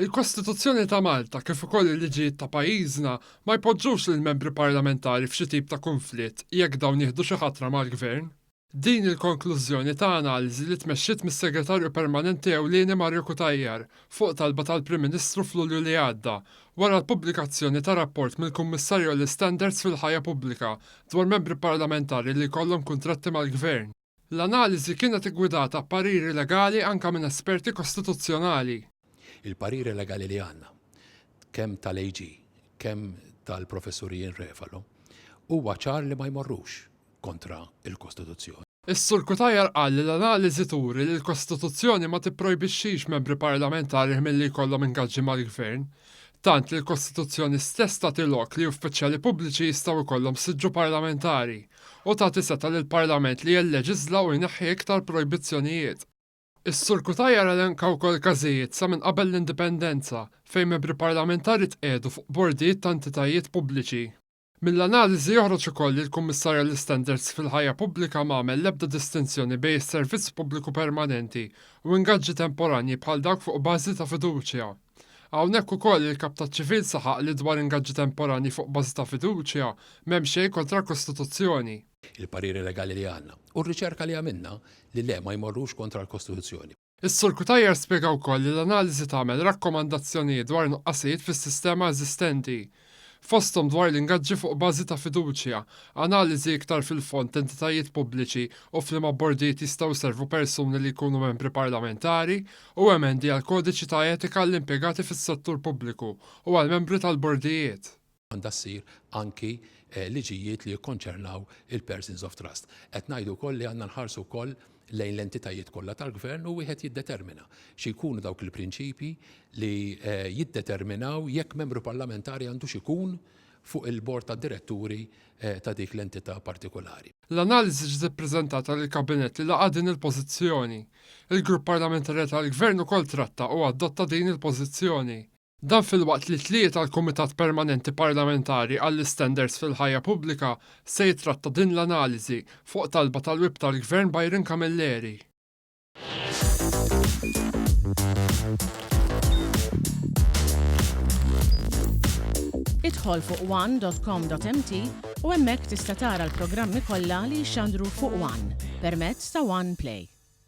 Il-Kostituzzjoni ta' Malta kif ukoll il-liġijiet ta' pajjiżna ma jpoġġux lill membri parlamentari f'xi tip ta' konflitt jekk dawn jieħdu xi ħatra mal-gvern. Din il-konklużjoni ta' analiżi li tmexxiet mis-Segretarju Permanenti Ewlieni Mario Kutajjar fuq talba tal-Prim Ministru f'Lulju li għadda wara l-pubblikazzjoni ta' rapport mill-Kummissarju għall-Standards fil-ħajja pubblika dwar membri parlamentari li jkollhom kuntratti mal-gvern. L-analiżi kienet igwidata pariri legali anke minn esperti kostituzzjonali. Il-pariri legali li għanna, kemm tal-AG, kemm tal-professur Refalo, huwa ċar li ma jmorrux kontra il-Kostituzzjoni. Is-Sur Kutajjar qal li l-analiżi turi li l-Kostituzzjoni ma tipprojbixxix membri parlamentari milli jkollhom ingaġġi mal-gvern, tant li l-Kostituzzjoni stess tagħti lok li uffiċjali pubbliċi jistgħu jkollhom siġġu parlamentari u tagħti seta' lill-Parlament li jilleġisla u jneħħi iktar projbizzjonijiet. Is-Sur Kutajjar elenka wkoll każijiet sa minn qabel l-indipendenza fejn membri parlamentari tqiegħdu fuq bordijiet ta' entitajiet pubbliċi. Mill-analiżi joħroġ ukoll li l-Kummissarju għall-Standards fil-ħajja pubblika m'għamel l-ebda distinzjoni bejn is-servizz pubbliku permanenti u ingaġġi temporanji bħal dawk fuq bażi ta' fiduċja. Hawnhekk ukoll il-Kap taċ-Ċivil saħaq li dwar ingaġġi temporanji fuq bażi ta' fiduċja m'hemm xejn kontra l-Kostituzzjoni. Il-pariri legali li għanna u r-riċerka li għamilna li le ma jmorrux kontra l-Kostituzzjoni. Is-Sur Kutajjar spjega wkoll li l-analiżi tagħmel rakkomandazzjonijiet dwar nuqqasijiet fis-sistema eżistenti. Fosthom dwar l-ingaġġi fuq bażi ta' fiduċja, analiżi iktar fil-fond entitajiet pubbliċi u f'liema bordijiet jistgħu servu persuni li jkunu membri parlamentari u emendi għal kodiċi ta' etika l-impjegati fis-settur pubbliku u għal membri tal-bordijiet. Għandha ssir anki liġijiet li jikkonċernaw il-persons of trust. Qed ngħidu wkoll li għandna nħarsu wkoll lejn l-entitajiet kollha tal-gvern u wieħed jiddetermina x'ikunu dawk il-prinċipji li jiddeterminaw jekk membru parlamentari għandux ikun fuq il-bord tad-diretturi ta' dik l-entità partikolari. L-analiżi ġiet ippreżentata lill-Kabinett li laqa' din il-pożizzjoni. Il-Grupp Parlamentari tal-Gvern ukoll tratta u adotta din il-pożizzjoni. Dan fil-waqt li tliet tal-Kumitat Permanenti Parlamentari għall-Standards fil-ħajja pubblika se jitratta din l-analiżi fuq talba tal-Wib tal-Gvern Byron Camilleri. Idħol fuq one.com.mt u hemmhekk tista' tara l-programmi kollha li jxandru fuq One permezz ta' One Play.